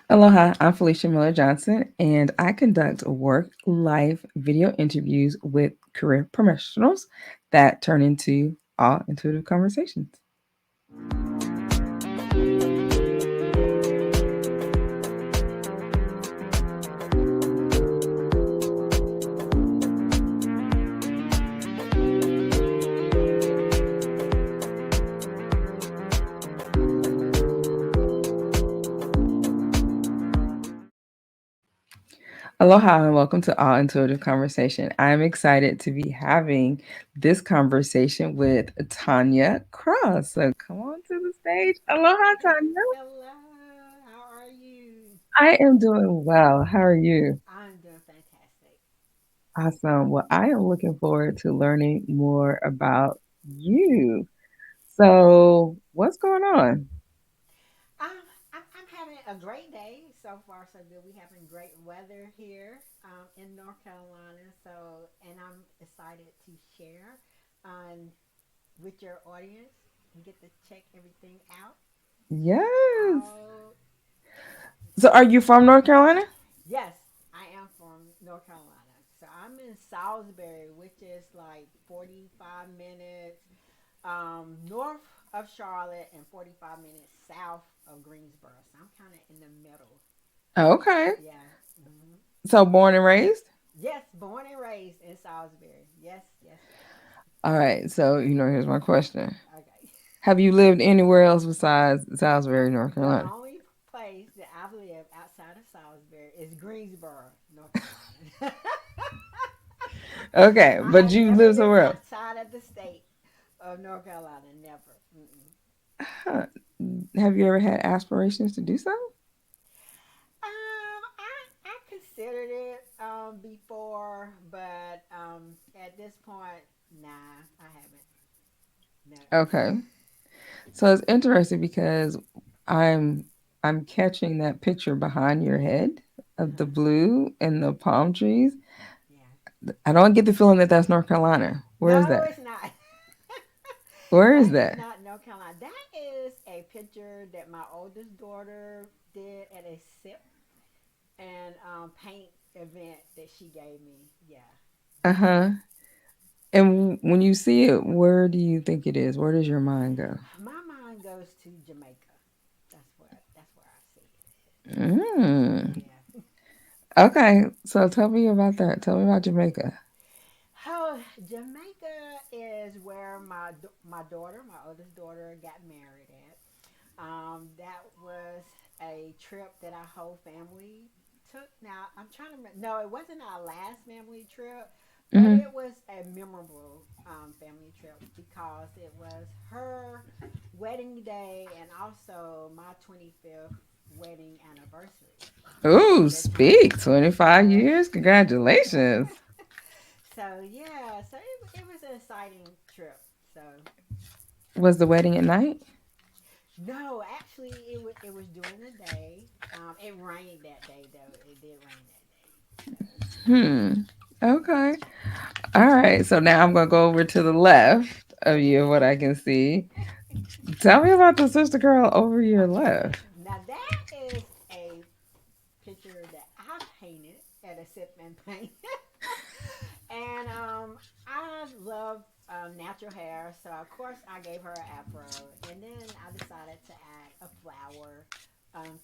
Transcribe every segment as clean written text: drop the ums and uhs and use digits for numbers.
Aloha, I'm Felicia Miller Johnson, and I conduct work life video interviews with career professionals that turn into all intuitive conversations. Aloha, and welcome to All Intuitive Conversation. I'm excited to be having this conversation with Tonya Cross. So come on to the stage. Aloha, Tonya. Hello, how are you? I am doing well. How are you? I'm doing fantastic. Awesome. Well, I am looking forward to learning more about you. So, what's going on? Um, I'm having a great day so far. So good. We having great weather here in North Carolina. And I'm excited to share um, with your audience and get to check everything out. Yes. Oh, So, are you from North Carolina? yes, I am from North Carolina. So I'm in Salisbury, which is like 45 minutes north of Charlotte and 45 minutes south of Greensboro. So I'm kind of in the middle. Okay. Yeah. Hmm. So, born and raised? Yes, born and raised in Salisbury. Yes, yes, yes. All right. So, here's my question. Okay. Have you lived anywhere else besides Salisbury, North The Carolina? only place that I've lived outside of Salisbury is Greensboro, North Carolina. Okay. I But have you never live lived somewhere else? outside of the state of North Carolina. Never. Mm-mm. Huh. Have you ever had aspirations to do so? I considered it before, but at this point, nah, I haven't. No. Okay. So, it's interesting because I'm I'm catching that picture behind your head of the Uh-huh. blue and the palm trees. Yeah. I don't get the feeling that that's North Carolina. Where is No, that? it's not. Where is That is that? not North Carolina. That is a picture that my oldest daughter did at a sip and paint event that she gave me. Yeah. Uh huh. And when you see it, where do you think it is? Where does your mind go? My mind goes to Jamaica. That's where I see Mm. it. Yeah. Okay, so tell me about that. Tell me about Jamaica. Oh, Jamaica is where my daughter, my oldest daughter, got married at. That was a trip that our whole family took. Now I'm trying to remember. No, it wasn't our last family trip, but Hmm. it was a memorable family trip because it was her wedding day and also my 25th wedding anniversary Ooh, at the time. speak. 25 So years. Congratulations. so yeah, so it was an exciting trip. So Was the wedding at night? no, actually it was during the day. It rained that day though. It did rain that day. So Hmm. Okay. All right. So now I'm going to go over to the left of you, what I can see. Tell me about the sister girl over your okay, left. now that is a picture that I painted at a sip and paint, and I love natural hair, so of course I gave her an afro, and then I decided to add a flower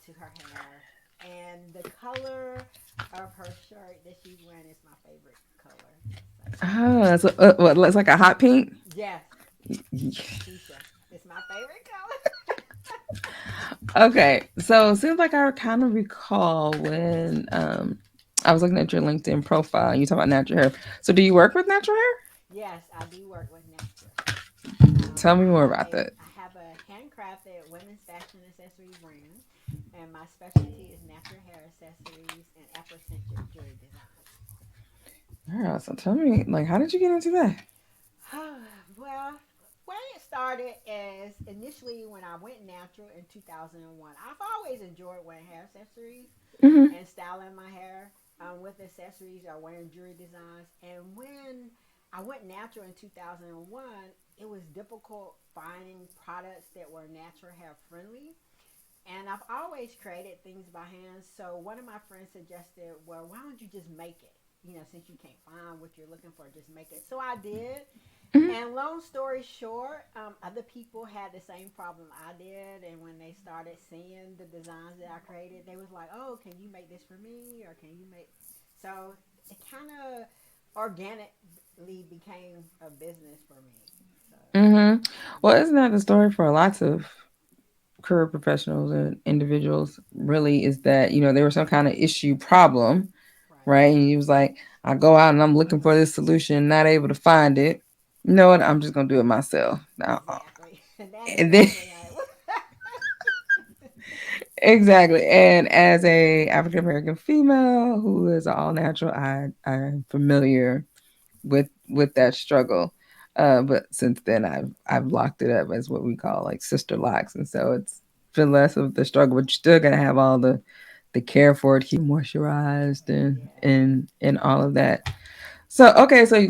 to her hair, and the color of her shirt that she's wearing is my favorite color. So Oh, so, what, looks like a hot pink? yes, fuchsia is my favorite Okay, so it seems like I kind of recall when I was looking at your LinkedIn profile and you talk about natural hair. So do you work with natural hair? Yes, I do work with natural. Tell me I more have about a that. I have a handcrafted women's fashion accessory brand, and my specialty is natural hair accessories and Afrocentric jewelry designs. Girl, so tell me, like, how did you get into that? Well, where it started is initially when I went natural in 2001. I've always enjoyed wearing hair accessories Hmm. and styling my hair with accessories or wearing jewelry designs. And when I went natural in 2001, it was difficult finding products that were natural hair friendly. And I've always created things by hand. So one of my friends suggested, well, why don't you just make it? Since you can't find what you're looking for, just make it. So I did. Mhm. And long story short, other people had the same problem I did, and when they started seeing the designs that I created, they was like, "Oh, can you make this for me?" Or "Can you make?" So it kind of organically became a business for me. So Mhm. Well, yeah, isn't that the story for lots of career professionals and individuals? Really, is that there was some kind of issue problem, right, right? And he was like, I go out and I'm looking for this solution, not able to find it. You know what? I'm just gonna do it myself now. exactly, and that's And then exactly how it was. exactly. And as a African American female who is all natural, I'm familiar with that struggle. But since then, I've locked it up as what we call like sister locks, and so it's been less of the struggle. But you're still gonna have all the care for it, keep moisturized, and Yeah. and and all of that. So okay, so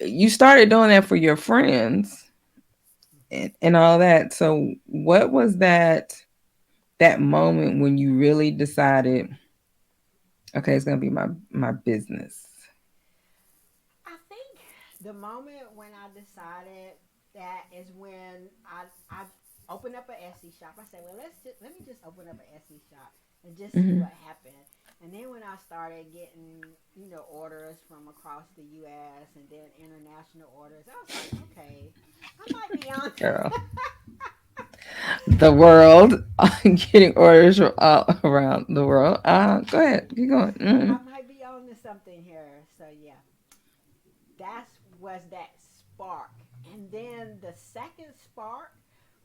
you started doing that for your friends Hmm. and all that. So what was that moment when you really decided, okay, it's gonna be my business? I think the moment when I decided that is when I opened up an Etsy shop. I said, well, let me just open up an Etsy shop and just see Mm-hmm. what happened. And then when I started getting orders from across the U.S. and then international orders, I was like, okay, I might be on. Girl, the world, getting orders from all around the world. Go ahead, keep going. I Mm. might be on to something here. So yeah, that was that spark. And then the second spark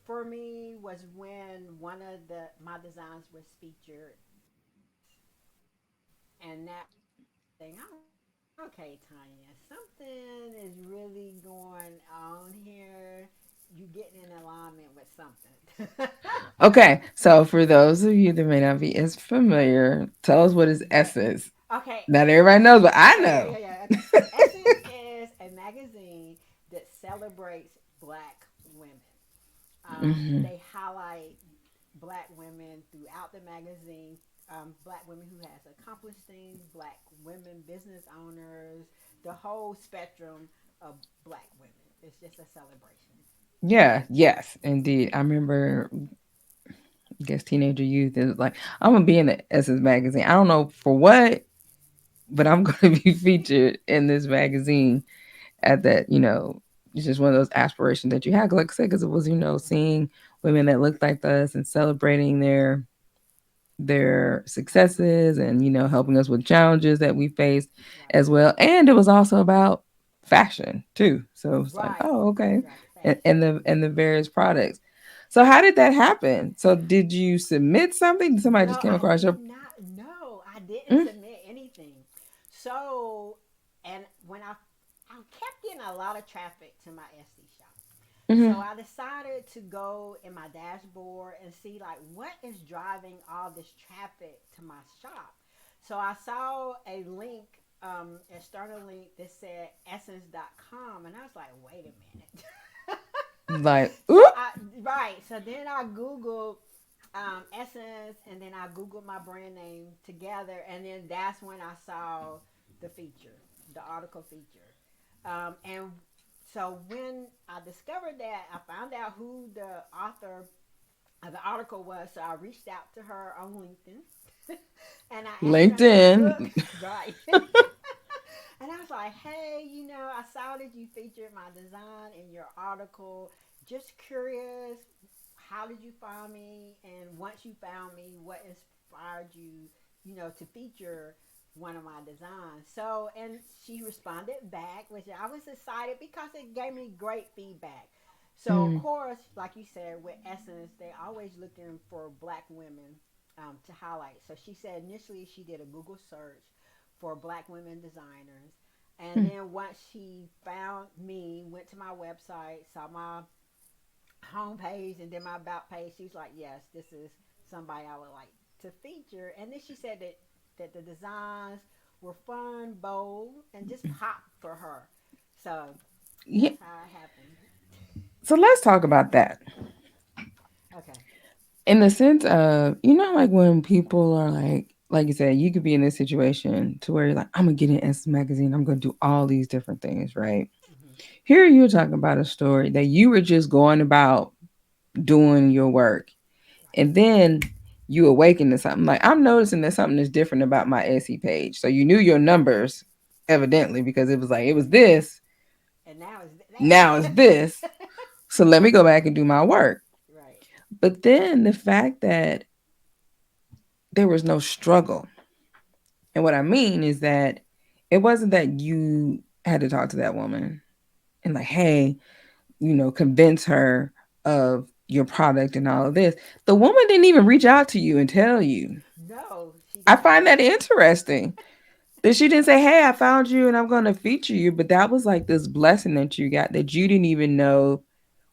for me was when one of the my designs was featured and that thing. I was like, okay, Tanya, something is really going on here. You getting in alignment with something. Okay, so for those of you that may not be as familiar, tell us what is Essence. Okay. Not everybody knows, but I Okay, know. yeah. Okay. Essence is a magazine that celebrates black women. Hmm. They highlight black women throughout the magazine. Black women who has accomplished things, black women business owners, the whole spectrum of black women. It's just a celebration. Yeah, yes, indeed. I remember, I guess, teenager youth is like, I'm gonna be in the Essence magazine. I don't know for what, but I'm gonna be featured in this magazine at that. It's just one of those aspirations that you had. Like I said, because it was Right, seeing women that looked like us and celebrating their successes and helping us with challenges that we faced right, as well. And it was also about fashion too. So it was like, right, oh, okay. right. And the various products. So how did that happen? So did you submit something? Did somebody just No, came I across your did not. No, I didn't mm, submit anything. So, and when I kept getting a lot of traffic to my Etsy shop. So mm-hmm. I decided to go in my dashboard and see like what is driving all this traffic to my shop. So I saw a link, external link that said essence.com, and I was like, wait a minute. Like, So oop, I right. So then I Googled Essence, and then I Googled my brand name together, and then that's when I saw the feature, the article feature. And so when I discovered that, I found out who the author of the article was. So I reached out to her on LinkedIn, and I asked her, I said, "Look, LinkedIn. right." And I was like, hey, I saw that you featured my design in your article. Just curious, how did you find me? And once you found me, what inspired you, to feature one of my designs? So, and she responded back, which I was excited because it gave me great feedback. So, of Mm, course, like you said, with Essence, they always looking for black women to highlight. So she said initially she did a Google search for black women designers. And mm. then once she found me, went to my website, saw my homepage, and then my about page, she was like, yes, this is somebody I would like to feature. And then she said that the designs were fun, bold, and just pop for her. So Yeah. that's how it happened. So let's talk about that. Okay. In the sense of, like when people are like you said, you could be in this situation to where you're like, I'm gonna get in Essence magazine, I'm gonna do all these different things, right? Hmm. Here you're talking about a story that you were just going about doing your work, Right. and then you awaken to something. Like, I'm noticing that something is different about my Etsy page. So you knew your numbers, evidently, because it was like, it was this, And now it's now it's this. that. So let me go back and do my work. Right. But then the fact that there was no struggle. And what I mean is that it wasn't that you had to talk to that woman and like, hey, convince her of your product and all of this. The woman didn't even reach out to you and tell you. No, she I didn't. find that interesting that she didn't say, hey, I found you and I'm going to feature you. But that was like this blessing that you got that you didn't even know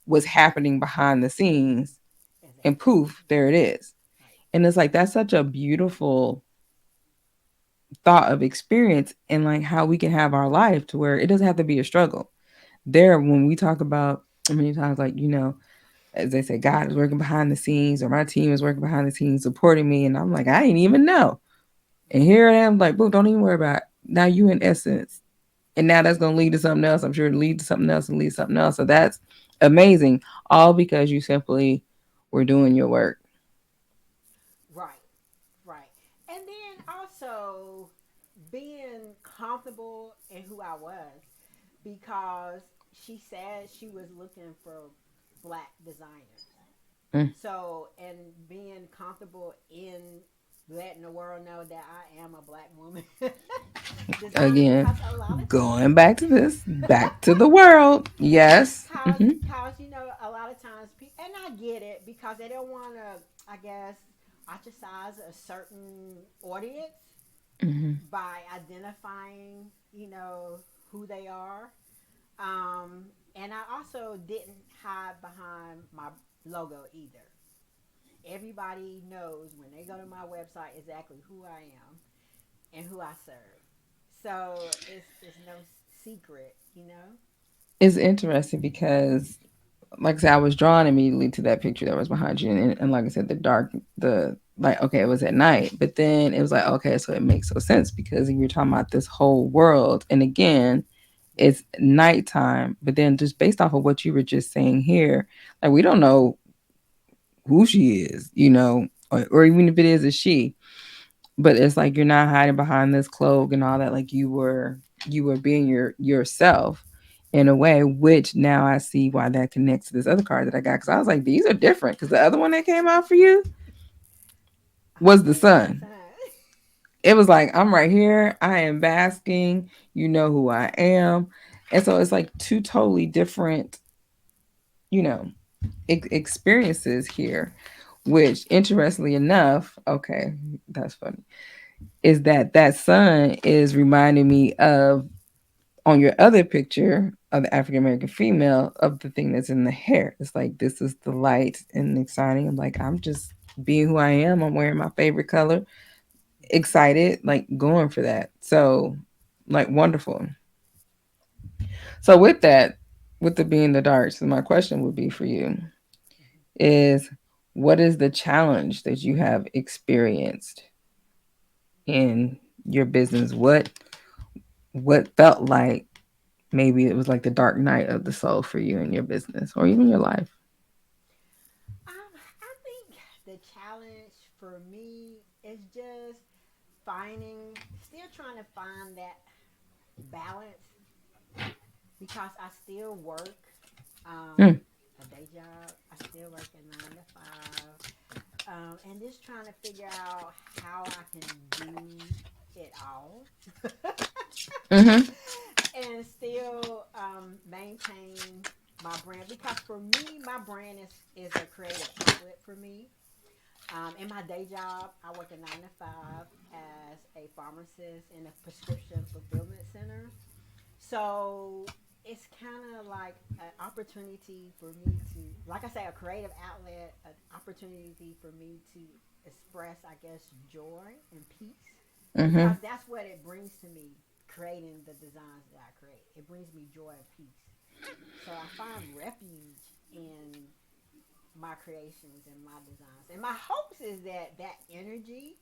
was happening behind the scenes. And Exactly. poof, there it is. Right. And it's like, that's such a beautiful thought of experience and like how we can have our life to where it doesn't have to be a struggle. There, when we talk about many times, like, as they say, God is working behind the scenes or my team is working behind the scenes supporting me. And I'm like, I didn't even know. And here I am, like, boom, don't even worry about it. Now you in essence. And now that's going to lead to something else. I'm sure it'll lead to something else and lead to something else. So that's amazing. All because you simply were doing your work. Right. Right. And then also being comfortable in who I was because she said she was looking for black designers. Mm. So, and being comfortable in letting the world know that I am a black woman designing Again, because a lot of going times, back to this, back to the world. Yes. cause, Mm-hmm. cause you know, a lot of times, and I get it because they don't want to, I guess, ostracize a certain audience Mm-hmm. by identifying, who they are. And I also didn't hide behind my logo either. Everybody knows when they go to my website exactly who I am and who I serve. So it's no secret. It's interesting because, like I said, I was drawn immediately to that picture that was behind you, and like I said, the like, okay, it was at night, but then it was like, okay, so it makes so sense because you're talking about this whole world, and again, it's nighttime, but then just based off of what you were just saying here, like we don't know who she is, or even if it is a she, but it's like you're not hiding behind this cloak and all that, like you were being yourself in a way, which now I see why that connects to this other card that I got, because I was like, these are different because the other one that came out for you I was the gave my sun. son. It was like, I'm right here, I am basking, you know who I am. And so it's like two totally different, you know experiences here, which interestingly enough, okay, that's funny, is that sun is reminding me of, on your other picture of the African American female, of the thing that's in the hair. It's like, this is the light and exciting. I'm like, I'm just being who I am. I'm wearing my favorite color, excited, like going for that. So, like, wonderful. So with that, with the being the dark, so my question would be for you is, what is the challenge that you have experienced in your business? What felt like, maybe it was like the dark night of the soul for you in your business or even your life? I think the challenge for me is just still trying to find that balance because I still work Mm, a day job. I still work a 9 to 5, and just trying to figure out how I can do it all mm-hmm, and still maintain my brand because for me, my brand is a creative outlet for me. In my day job, I work a 9 to 5 as a pharmacist in a prescription fulfillment center. So it's kind of like an opportunity for me to, like I say, a creative outlet, an opportunity for me to express, I guess, joy and peace mm-hmm. because that's what it brings to me creating the designs that I create. It brings me joy and peace. So I find refuge in my creations and my designs. And my hopes is that that energy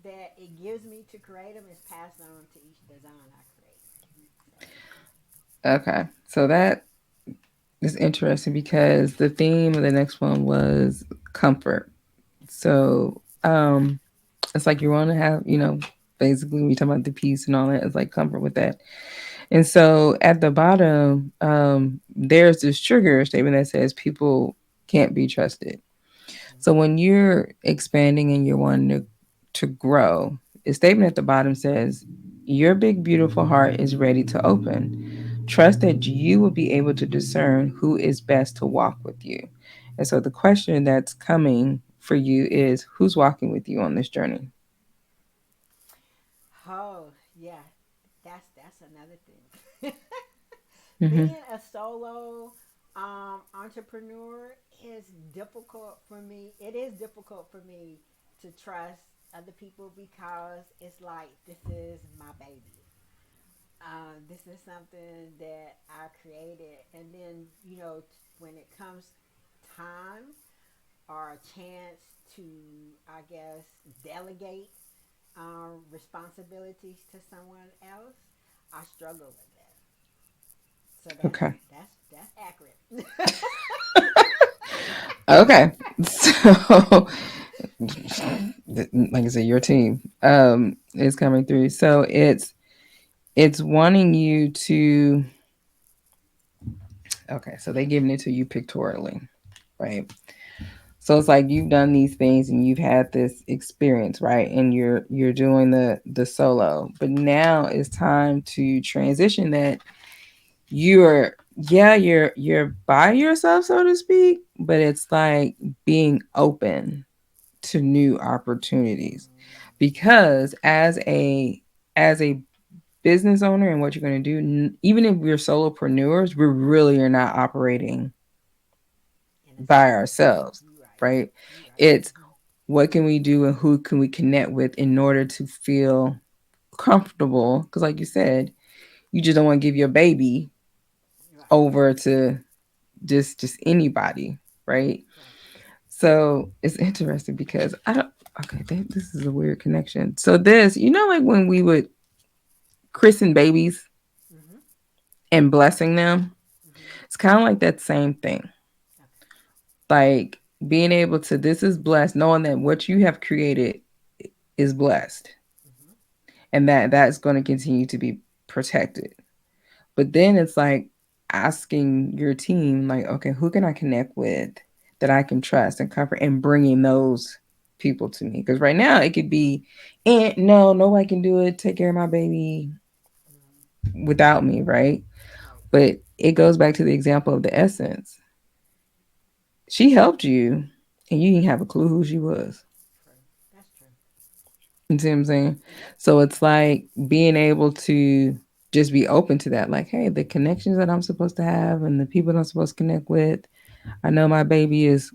that it gives me to create them is passed on to each design I create. So, Okay. So that is interesting because the theme of the next one was comfort. So it's like you want to have, basically we talk about the peace and all that. It's like comfort with that. And so at the bottom, there's this trigger statement that says people can't be trusted. mm-hmm. So when you're expanding and you're wanting to grow, the statement at the bottom says, your big, beautiful heart is ready to open. Trust that you will be able to discern who is best to walk with you. And so the question that's coming for you is, who's walking with you on this journey? Oh yeah, that's another thing. Mm-hmm. Being a solo entrepreneur is difficult for me. It is difficult for me to trust other people because it's like this is my baby. This is something that I created, and then when it comes time or a chance to, I guess, delegate responsibilities to someone else, I struggle with that. So Okay. that's accurate. Okay. So, like I said, your team is coming through. So it's wanting you to. Okay, so they giving it to you pictorially, right? So it's like you've done these things and you've had this experience, right? And you're doing the solo, but now it's time to transition that you're yeah you're by yourself, so to speak, but it's like being open to new opportunities because as a business owner and what you're going to do, even if we're solopreneurs, we really are not operating In a by silo. ourselves, You right. right? You right. It's what can we do and who can we connect with in order to feel comfortable? Because, like you said, you just don't want to give your baby Right. over to just anybody, right? Right. So it's interesting because I don't. Okay, this is a weird connection. So this, like when we would christen babies Mhm. and blessing them, Mhm. it's kind of like that same thing. Okay. Like being able to, this is blessed, knowing that what you have created is blessed, Mhm. and that's going to continue to be protected. But then it's like asking your team, like, okay, who can I connect with that I can trust and comfort, and bringing those people to me? Because right now it could be, and no, nobody can do it. Take care of my baby Mhm. without me, right? Right. But it goes back to the example of the essence. She helped you, and you didn't have a clue who she was. True. That's true. You see what I'm saying? Yep. So it's like being able to just be open to that. Like, hey, the connections that I'm supposed to have and the people that I'm supposed to connect with, I know my baby is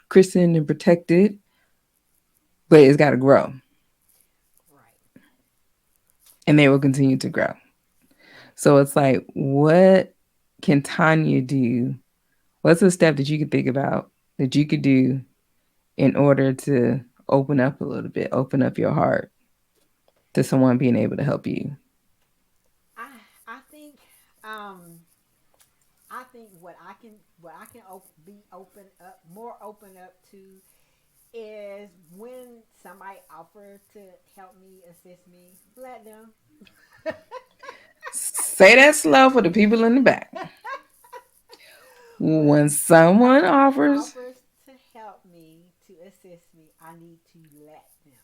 christened and protected, but it's got to grow, Right. and they will continue to grow. Right. So it's like, what can Tonya do? What's a step that you could think about that you could do in order to open up a little bit, open up your heart to someone being able to help you? I think um what I can be open up more open up to is when somebody offers to help me, assist me, let them. Say that slow for the people in the back. when When someone someone offers, offers to help me, to assist me, I need to let them.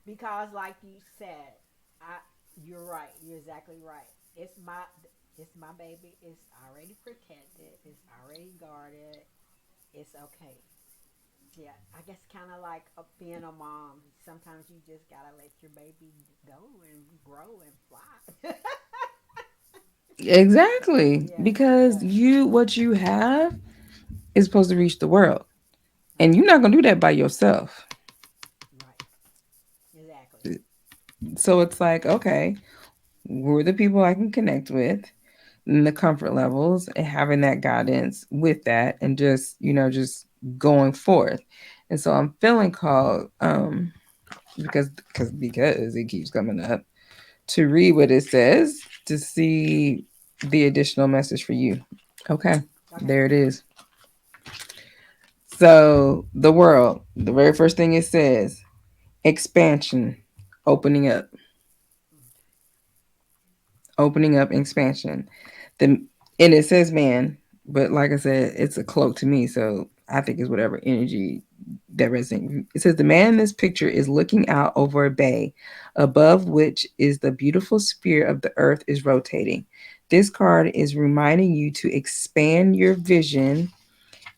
Because like you said, I you're right. You're exactly right. It's my baby. It's already protected. It's already guarded. It's okay. Yeah, I guess kind of like being a mom. Sometimes you just gotta let your baby go and grow and fly. exactly, Yeah, because yeah, what you have is supposed to reach the world, and right, you're not gonna do that by yourself. right, exactly. So it's like, okay, who are the people I can connect with? and the comfort levels and having that guidance with that and just, just going forth. And so I'm feeling called, because it keeps coming up, to read what it says to see the additional message for you. Okay, Okay. there it is. So the very first thing it says, expansion, opening up, opening up, expansion. The and it says man, but like I said, it's a cloak to me, so I think it's whatever energy that resonates. It says the man in this picture is looking out over a bay, above which is the beautiful sphere of the earth is rotating. This card is reminding you to expand your vision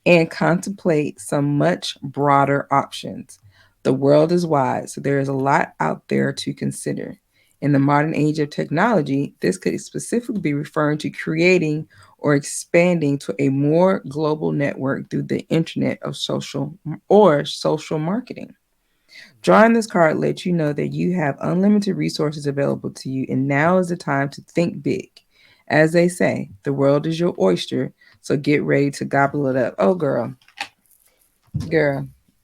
and contemplate some much broader options. The world is wide, so there is a lot out there to consider. In the modern age of technology, this could specifically be referring to creating or expanding to a more global network through the internet of social marketing. Drawing this card lets you know that you have unlimited resources available to you, and now is the time to think big. As they say, the world is your oyster, so get ready to gobble it up. Oh, girl,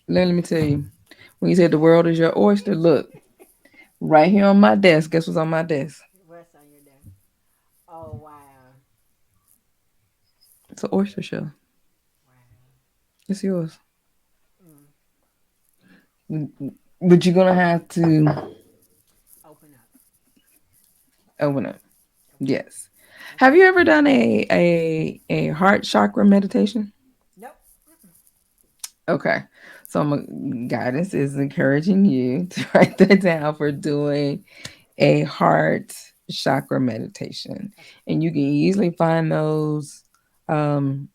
let me tell you. When you said the world is your oyster, look, right here on my desk. Guess what's on my desk? What's on your desk? Oh wow, It's an oyster shell. wow. It's yours. Mm. But you're going to have to Open up, open it. open up. Yes. Have Okay. you ever done a heart chakra meditation? Nope. Mm-mm. Okay. So my guidance is encouraging you to write that down for doing a heart chakra meditation. Okay. And you can easily find those um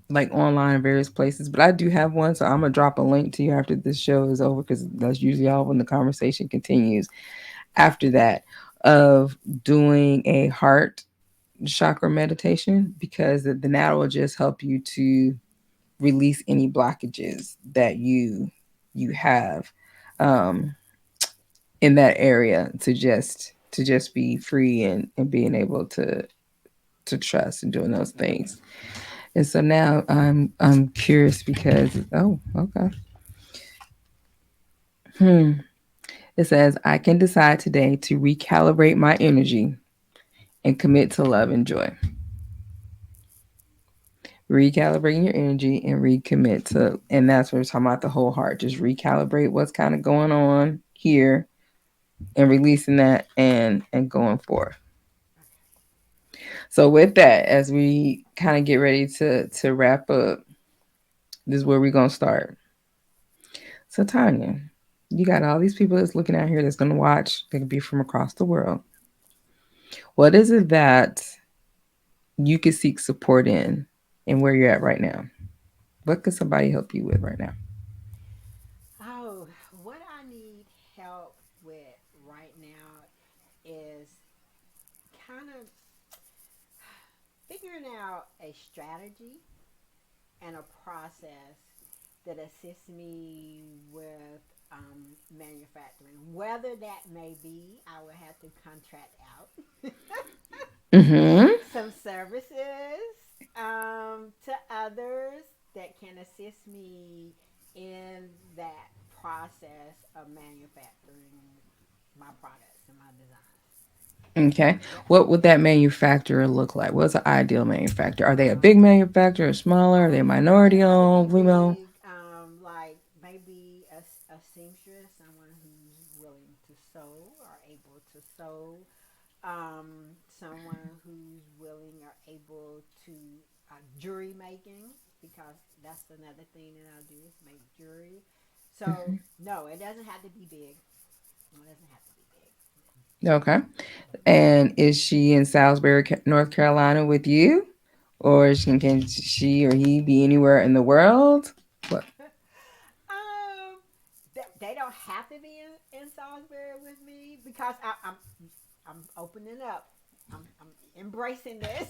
like online in various places. But I do have one, so I'm gonna drop a link to you after this show is over because that's usually all when the conversation continues after that of doing a heart chakra meditation because then that will just help you to release any blockages that you have um, in that area to just be free and being able to trust and doing those things. And so now I'm curious because okay. It says I can decide today to recalibrate my energy and commit to love and joy. Recalibrating your energy and recommit to, and that's what we're talking about, the whole heart. Just recalibrate what's kind of going on here and releasing that and going forth. So with that, as we kind of get ready to wrap up, this is where we're gonna start. So Tanya, you got all these people that's looking out here that's gonna watch. They could be from across the world. What is it that you could seek support in and where you're at right now? What could somebody help you with right now? Oh, what I need help with right now is kind of figuring out a strategy and a process that assists me with manufacturing. Whether that may be, I will have to contract out Mm-hmm. some services to others that can assist me in that process of manufacturing my products and my designs. Okay. Yep. What would that manufacturer look like? What's an ideal manufacturer? Are they a big Um, manufacturer, smaller? Are they minority It could be owned, female? big, like maybe a seamstress, someone who's willing to sew or able to sew, someone who's willing or able to jewelry making, because that's another thing that I do is make jewelry. So no, it doesn't have to be big. No, it doesn't have to be big. Okay. And is she in Salisbury, North Carolina with you? Or can she or he be anywhere in the world? What? They don't have to be in Salisbury with me because I'm opening up. I'm embracing this.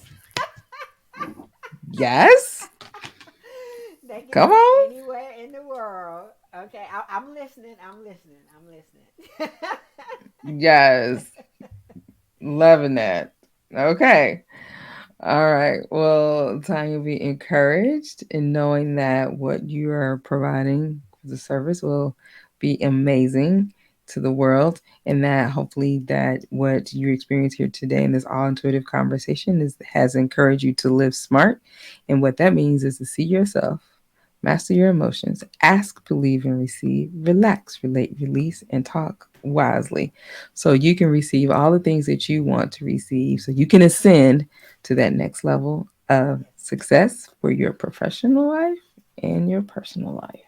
Yes. They can Come be on. anywhere in the world. Okay, I'm listening. I'm listening. I'm listening. Yes. Loving that. Okay. All right. Well, Tanya, be encouraged in knowing that what you are providing as a service will be amazing to the world, and that hopefully that what you experience here today in this all intuitive conversation has encouraged you to live smart. And what that means is to see yourself, master your emotions, ask, believe, and receive, relax, relate, release, and talk wisely so you can receive all the things that you want to receive so you can ascend to that next level of success for your professional life and your personal life.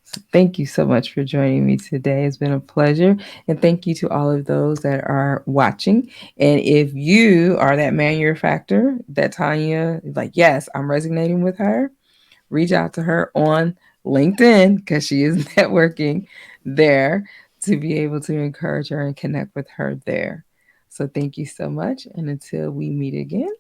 So thank you so much for joining me today. It's been a pleasure. And thank you to all of those that are watching. And if you are that manufacturer that Tanya is like, yes, I'm resonating with her, reach out to her on LinkedIn because she is networking there to be able to encourage her and connect with her there. So thank you so much. And until we meet again,